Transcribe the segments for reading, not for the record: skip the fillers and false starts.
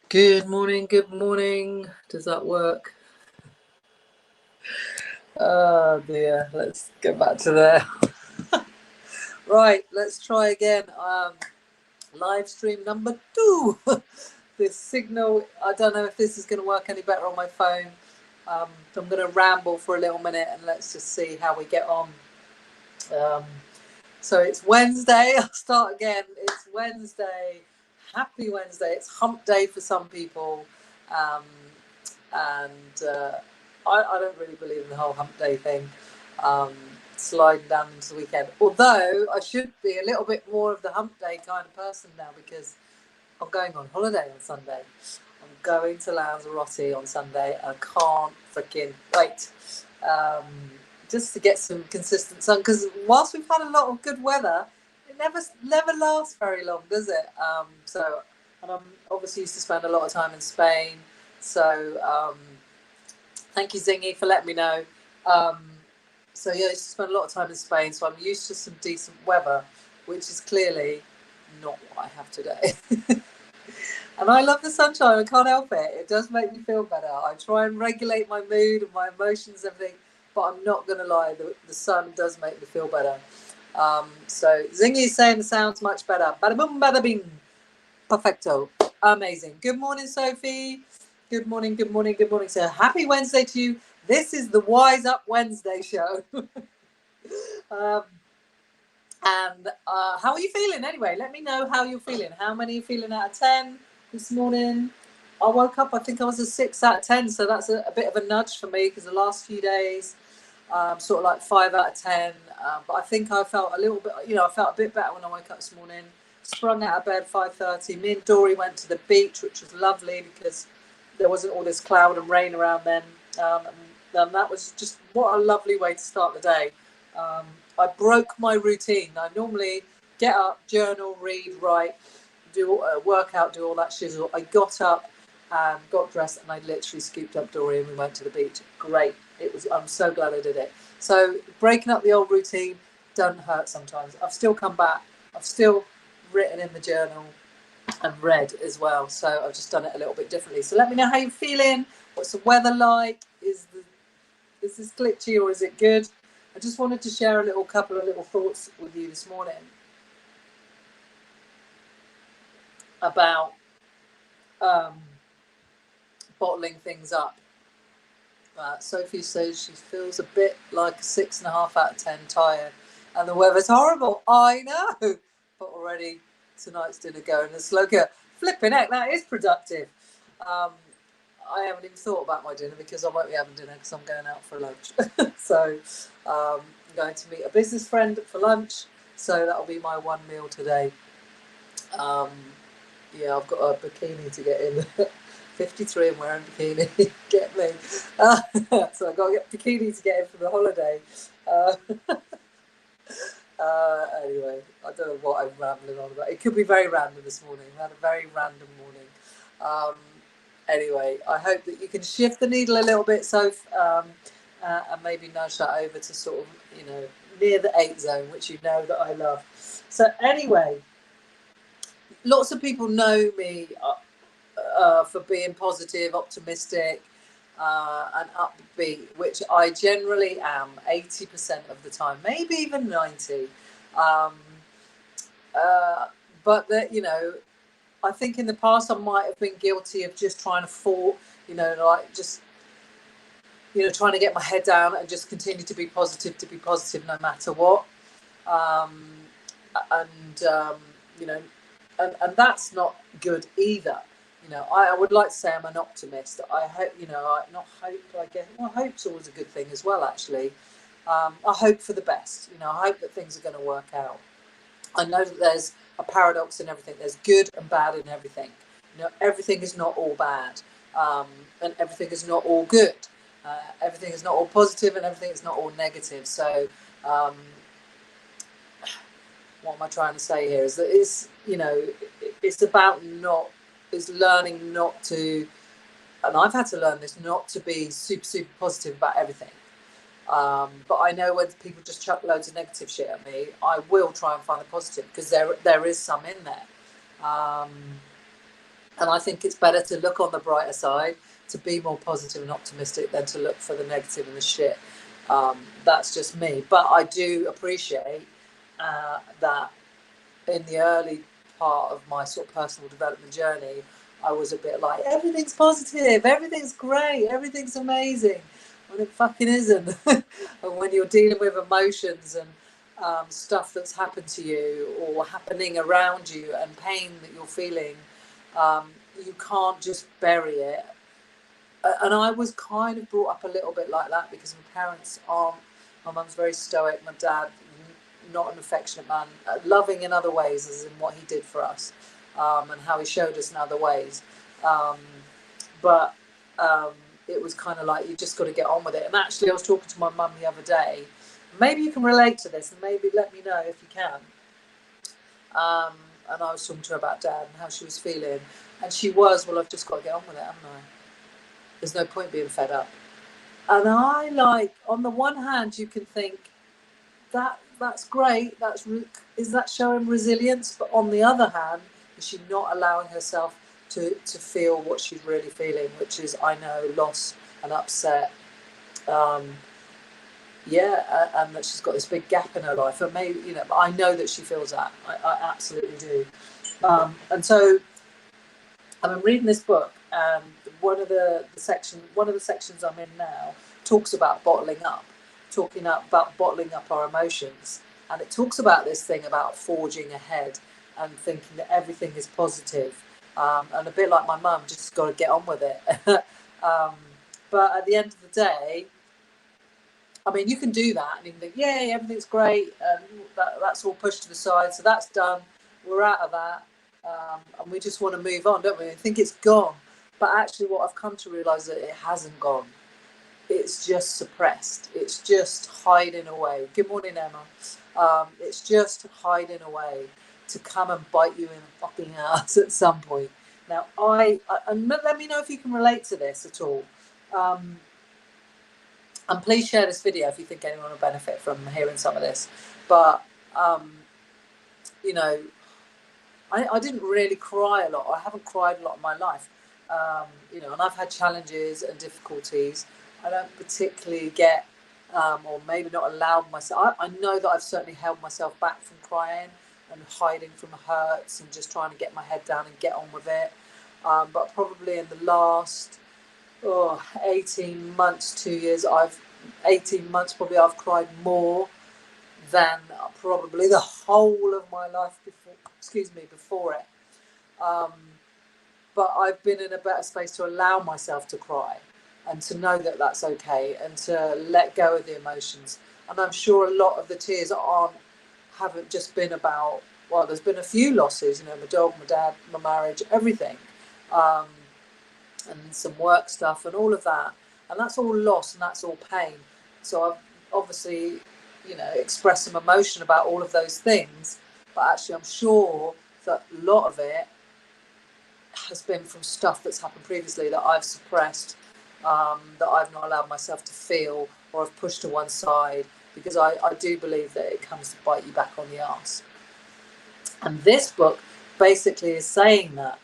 Good morning, good morning. Does that work? Oh dear, let's go back to there. Right, let's try again. Live stream number 2. This signal, I don't know if this is going to work any better on my phone. So I'm going to ramble for a little minute and let's just see how we get on. So it's Wednesday. I'll start again. It's Wednesday. Happy Wednesday. It's hump day for some people. And I don't really believe in the whole hump day thing, sliding down into the weekend. Although I should be a little bit more of the hump day kind of person now because I'm going on holiday on Sunday. I'm going to Lanzarote on Sunday. I can't freaking wait. Just to get some consistent sun, because whilst we've had a lot of good weather, it never lasts very long, does it? And I'm obviously used to spend a lot of time in Spain. So thank you, Zingy, for letting me know. So yeah, I used to spend a lot of time in Spain, so I'm used to some decent weather, which is clearly not what I have today. And I love the sunshine. I can't help it. It does make me feel better. I try and regulate my mood and my emotions, everything. But I'm not going to lie, the sun does make me feel better. So Zingy is saying the sound's much better. Bada boom, bada bing. Perfecto. Amazing. Good morning, Sophie. Good morning, good morning, good morning. So happy Wednesday to you. This is the Wise Up Wednesday show. And how are you feeling anyway? Let me know how you're feeling. How many are you feeling out of 10 this morning? I woke up, I think I was a 6 out of 10. So that's a bit of a nudge for me because the last few days, sort of like 5 out of 10. But I think I felt a little bit, I felt a bit better when I woke up this morning. Sprung out of bed 5:30. Me and Dory went to the beach, which was lovely because there wasn't all this cloud and rain around then. And that was just what a lovely way to start the day. I broke my routine. I normally get up, journal, read, write, do a workout, do all that shizzle. I got up and got dressed and I literally scooped up Dory and we went to the beach. Great. I'm so glad I did it. So breaking up the old routine doesn't hurt sometimes. I've still come back. I've still written in the journal and read as well. So I've just done it a little bit differently. So let me know how you're feeling. What's the weather like? Is this glitchy or is it good? I just wanted to share a couple of little thoughts with you this morning about bottling things up. Sophie says she feels a bit like a 6.5 out of 10 tired, and the weather's horrible. I know, but already tonight's dinner going the slogan. Flipping heck, that is productive. I haven't even thought about my dinner because I won't be having dinner because I'm going out for lunch. So I'm going to meet a business friend for lunch. So that'll be my one meal today. Yeah, I've got a bikini to get in. 53 and wearing a bikini. Get me. So I've got to get bikini to get in for the holiday. Anyway, I don't know what I'm rambling on about. It could be very random this morning. We had a very random morning. Anyway, I hope that you can shift the needle a little bit, Soph, and maybe nudge that over to sort of, near the 8 zone, which you know that I love. So anyway, lots of people know me for being positive, optimistic, and upbeat, which I generally am 80% of the time, maybe even 90. But that, I think in the past I might have been guilty of just trying to trying to get my head down and just continue to be positive no matter what. And that's not good either. I would like to say I'm an optimist. I hope, hope's always a good thing as well, actually. I hope for the best. I hope that things are going to work out. I know that there's a paradox in everything. There's good and bad in everything. Everything is not all bad, and everything is not all good. Everything is not all positive, and everything is not all negative. So, what am I trying to say here? Is that it's about learning not to, and I've had to learn this, not to be super, super positive about everything. But I know when people just chuck loads of negative shit at me, I will try and find the positive because there is some in there. And I think it's better to look on the brighter side, to be more positive and optimistic, than to look for the negative and the shit. That's just me. But I do appreciate that in the early part of my sort of personal development journey, I was a bit like, everything's positive, everything's great, everything's amazing, when it fucking isn't. And when you're dealing with emotions and stuff that's happened to you or happening around you and pain that you're feeling, you can't just bury it. And I was kind of brought up a little bit like that, because my parents aren't. My mum's very stoic, my dad not an affectionate man, loving in other ways, as in what he did for us, and how he showed us in other ways. But it was kind of like, you just got to get on with it. And actually, I was talking to my mum the other day. Maybe you can relate to this, and maybe let me know if you can. And I was talking to her about Dad and how she was feeling, and she was, well, I've just got to get on with it, haven't I? There's no point being fed up. And I, like, on the one hand, you can think that's great. Is that showing resilience? But on the other hand, is she not allowing herself to feel what she's really feeling, which is, I know, loss and upset. And that she's got this big gap in her life. And maybe, you know, I know that she feels that. I absolutely do. And so I've been reading this book, and one of the sections I'm in now talks about bottling up. Talking about bottling up our emotions, and it talks about this thing about forging ahead and thinking that everything is positive, and a bit like my mum, just got to get on with it. But at the end of the day, I mean, you can do that and you can think, yay, everything's great, and that's all pushed to the side, so that's done, we're out of that, and we just want to move on, don't we? I think it's gone. But actually, what I've come to realise, that it hasn't gone. It's just suppressed. It's just hiding away. Good morning, Emma. It's just hiding away to come and bite you in the fucking ass at some point. Now, and let me know if you can relate to this at all. And please share this video if you think anyone will benefit from hearing some of this. But, you know, I didn't really cry a lot. I haven't cried a lot in my life. You know, and I've had challenges and difficulties. I don't particularly get, or maybe not allowed myself. I know that I've certainly held myself back from crying and hiding from hurts and just trying to get my head down and get on with it. But probably in the last 18 months, 2 years, 18 months probably, I've cried more than probably the whole of my life before it. But I've been in a better space to allow myself to cry, and to know that that's okay, and to let go of the emotions. And I'm sure a lot of the tears haven't just been about, well, there's been a few losses, you know, my dog, my dad, my marriage, everything, and some work stuff and all of that. And that's all loss and that's all pain. So I've obviously, you know, expressed some emotion about all of those things. But actually, I'm sure that a lot of it has been from stuff that's happened previously that I've suppressed, that I've not allowed myself to feel, or I've pushed to one side, because I do believe that it comes to bite you back on the arse. And this book basically is saying that,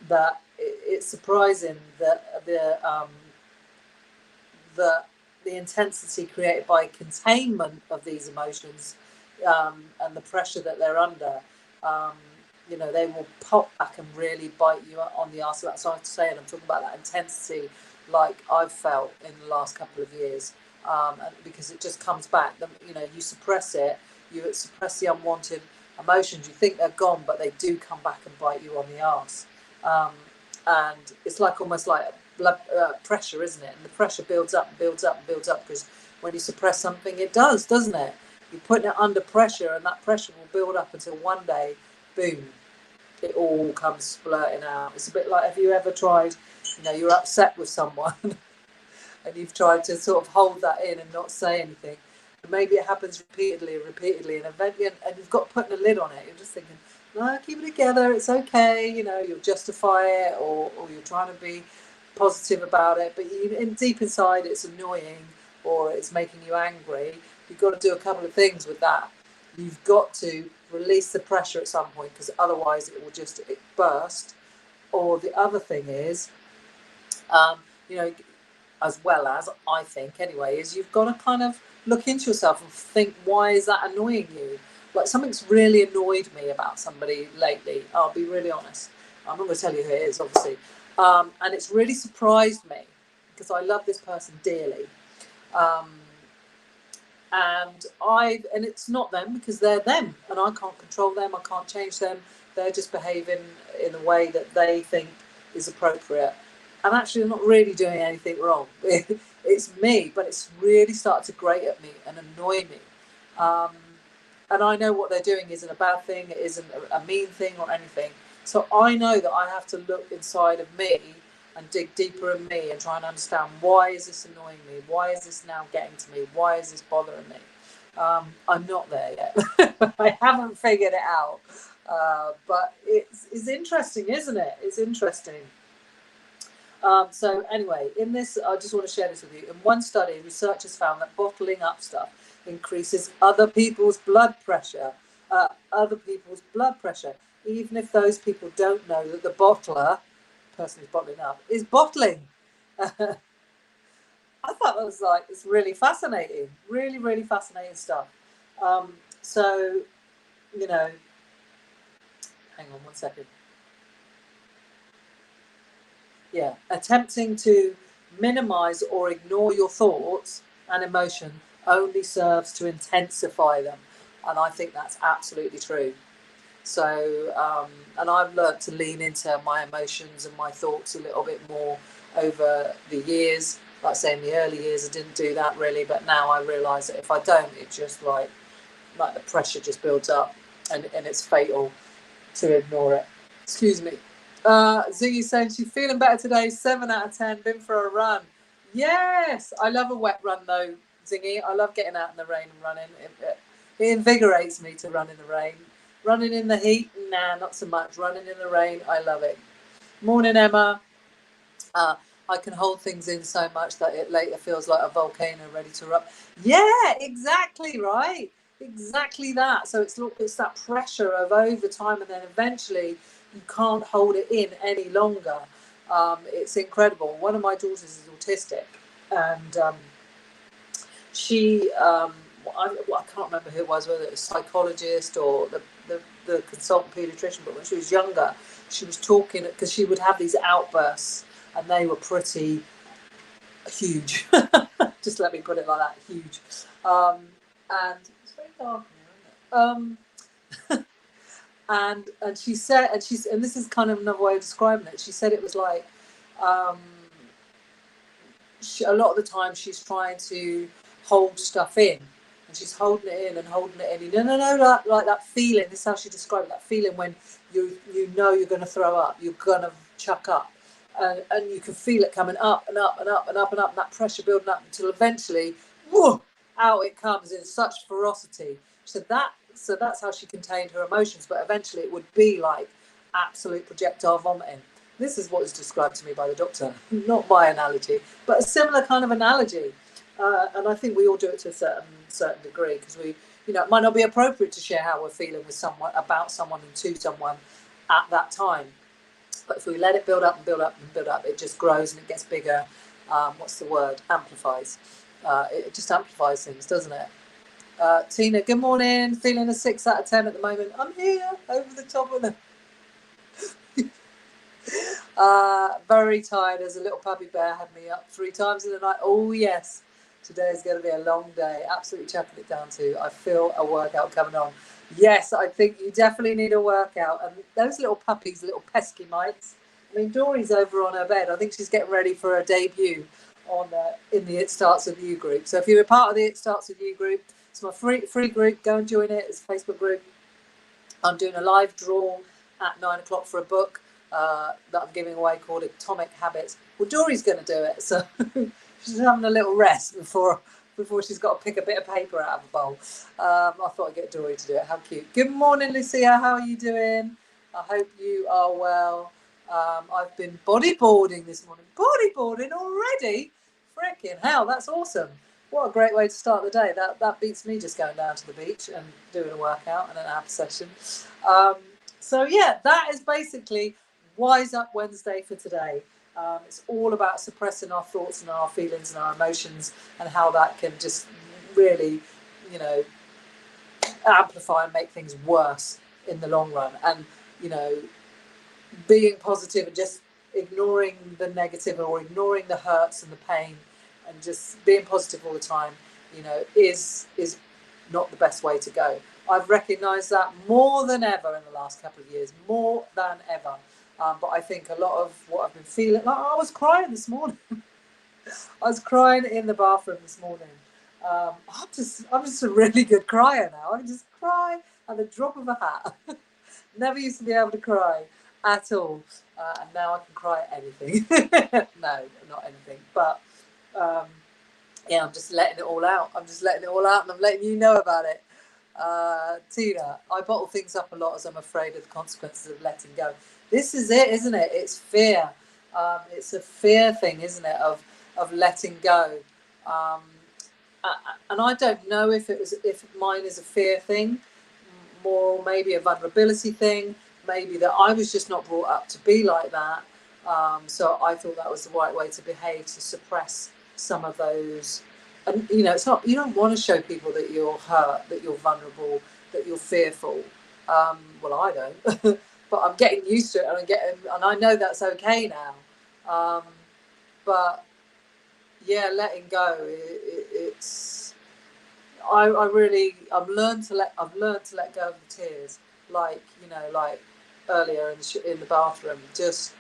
that it's surprising that the intensity created by containment of these emotions, and the pressure that they're under, you know, they will pop back and really bite you on the arse. So that's what I'm saying. I'm talking about that intensity, like I've felt in the last couple of years, and because it just comes back. You know, you suppress it, you suppress the unwanted emotions. You think they're gone, but they do come back and bite you on the arse. And it's like almost like blood pressure, isn't it? And the pressure builds up and builds up and builds up, because when you suppress something, it does, doesn't it? You're putting it under pressure, and that pressure will build up until one day, boom, it all comes splurting out. It's a bit like, have you ever tried, you know, you're upset with someone and you've tried to sort of hold that in and not say anything, and maybe it happens repeatedly, and eventually, and you've got putting a lid on it. You're just thinking, no, keep it together, it's okay, you know, you'll justify it, or you're trying to be positive about it, but deep inside it's annoying, or it's making you angry. You've got to do a couple of things with that. You've got to release the pressure at some point, because otherwise it will just burst. Or the other thing is, you know, as well as, I think anyway, is you've got to kind of look into yourself and think, why is that annoying you? Like, something's really annoyed me about somebody lately. I'll be really honest. I'm not going to tell you who it is, obviously. And it's really surprised me, because I love this person dearly. And it's not them, because they're them, and I can't control them. I can't change them. They're just behaving in a way that they think is appropriate. And actually, they're not really doing anything wrong. It's me, but it's really started to grate at me and annoy me. And I know what they're doing isn't a bad thing. It isn't a mean thing or anything. So I know that I have to look inside of me and dig deeper in me and try and understand, why is this annoying me? Why is this now getting to me? Why is this bothering me? I'm not there yet. I haven't figured it out. But it's interesting, isn't it? It's interesting. So anyway, in this, I just want to share this with you. In one study, researchers found that bottling up stuff increases other people's blood pressure, even if those people don't know that the bottler, person who's bottling up, is bottling. I thought that was it's really fascinating, really, really fascinating stuff. So, you know, hang on one second. Yeah, attempting to minimize or ignore your thoughts and emotion only serves to intensify them. And I think that's absolutely true. So, and I've learned to lean into my emotions and my thoughts a little bit more over the years. Like I say, in the early years, I didn't do that really, but now I realise that if I don't, it just like the pressure just builds up, and it's fatal to ignore it. Excuse me. Ziggy saying she's feeling better today. 7 out of 10. Been for a run. Yes, I love a wet run though, Ziggy. I love getting out in the rain and running. It invigorates me to run in the rain. Running in the heat, nah, not so much. Running in the rain, I love it. Morning, Emma. I can hold things in so much that it later feels like a volcano ready to erupt. Yeah, exactly, right? Exactly that. So it's that pressure of over time, and then eventually you can't hold it in any longer. It's incredible. One of my daughters is autistic, and she, I can't remember who it was, whether it was a psychologist or the consultant paediatrician, but when she was younger, she was talking, because she would have these outbursts, and they were pretty huge. Just let me put it like that, huge. And it's very dark here, isn't it? And she said, and this is kind of another way of describing it. She said it was like, a lot of the time she's trying to hold stuff in, and she's holding it in and holding it in. No, like that feeling. This is how she described it, that feeling when you know you're going to throw up, you're going to chuck up, and you can feel it coming up and up and up and up and up, and that pressure building up until eventually, whoo, out it comes in such ferocity. So that's how she contained her emotions, but eventually it would be like absolute projectile vomiting. This is what was described to me by the doctor, not my analogy, but a similar kind of analogy. And I think we all do it to a certain degree, because we, it might not be appropriate to share how we're feeling with someone, about someone, and to someone at that time. But if we let it build up and build up and build up, it just grows and it gets bigger. What's the word? Amplifies. It just amplifies things, doesn't it? Tina, good morning. Feeling a 6 out of 10 at the moment. I'm here, over the top of them. Very tired as a little puppy bear had me up 3 times in the night. Oh yes, today is going to be a long day. Absolutely chucking it down to. I feel a workout coming on. Yes, I think you definitely need a workout. And those little puppies, little pesky mites. I mean, Dory's over on her bed. I think she's getting ready for her debut on in the It Starts With You group. So if you're a part of the It Starts With You group, it's my free group. Go and join it. It's a Facebook group. I'm doing a live draw at 9 o'clock for a book that I'm giving away called Atomic Habits. Well, Dory's going to do it, so she's having a little rest before she's got to pick a bit of paper out of a bowl. I thought I'd get Dory to do it. How cute. Good morning, Lucia. How are you doing? I hope you are well. I've been bodyboarding this morning. Bodyboarding already? Frickin' hell, that's awesome. what a great way to start the day. That beats me just going down to the beach and doing a workout and an ab session. So yeah, that is basically Wise Up Wednesday for today. It's all about suppressing our thoughts and our feelings and our emotions, and how that can just really, you know, amplify and make things worse in the long run. And, you know, being positive and just ignoring the negative or ignoring the hurts and the pain and just being positive all the time, you know, is not the best way to go. I've recognised that more than ever in the last couple of years, more than ever. But I think a lot of what I've been feeling, like I was crying this morning. I was crying in the bathroom this morning. I'm just a really good crier now. I can just cry at the drop of a hat. Never used to be able to cry at all, and now I can cry at anything. No, not anything, but yeah, I'm just letting it all out. I'm just letting it all out, and I'm letting you know about it. Tina, I bottle things up a lot as I'm afraid of the consequences of letting go. This is it, isn't it? It's fear. It's a fear thing, isn't it, of letting go. And I don't know if mine is a fear thing, more maybe a vulnerability thing, maybe that I was just not brought up to be like that. So I thought that was the right way to behave, to suppress some of those. And you know, it's not, you don't want to show people that you're hurt, that you're vulnerable, that you're fearful. Well, I don't, but I'm getting used to it, and I know that's okay now. But yeah, letting go. It's I've learned to let go of the tears. Like, you know, like earlier in the bathroom, I just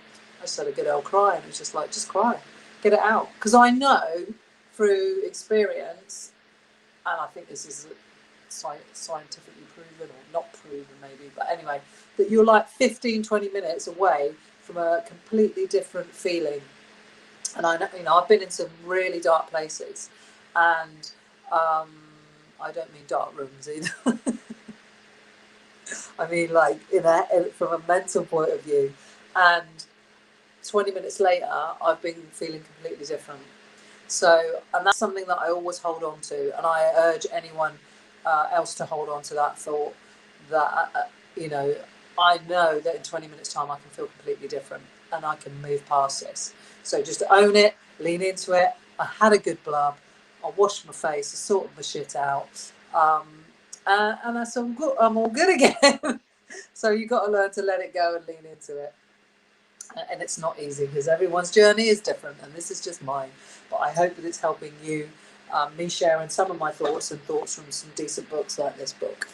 had a good old cry, and it's just like, just cry, get it out, because I know through experience, and I think this is scientifically proven, or not proven maybe, but anyway, that you're like 15-20 minutes away from a completely different feeling. And I know, you know, I've been in some really dark places, and I don't mean dark rooms either. I mean, like from a mental point of view, and 20 minutes later, I've been feeling completely different. So, and that's something that I always hold on to, and I urge anyone else to hold on to that thought that, you know, I know that in 20 minutes time I can feel completely different, and I can move past this. So just own it, lean into it. I had a good blub, I washed my face, I sorted my shit out, and that's all good. I'm all good again. So you got to learn to let it go and lean into it. And it's not easy, because everyone's journey is different, and this is just mine. But I hope that it's helping you. Me sharing some of my thoughts from some decent books like this book.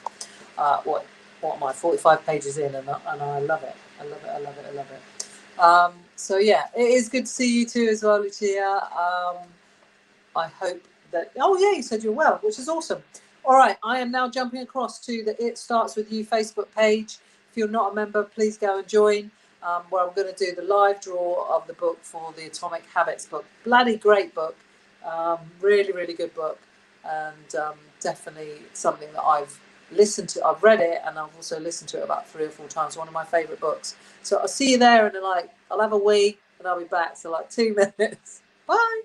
What am I, 45 pages in, and I love it. I love it. So yeah, it is good to see you too as well, Lucia. I hope that, oh yeah, you said you're well, which is awesome. All right, I am now jumping across to the It Starts With You Facebook page. If you're not a member, please go and join. Where I'm going to do the live draw of the book for the Atomic Habits book. Bloody great book. Really, really good book. And definitely something that I've listened to. I've read it, and I've also listened to it about 3 or 4 times. One of my favourite books. So I'll see you there, and I'll have a wee, and I'll be back. So like 2 minutes. Bye.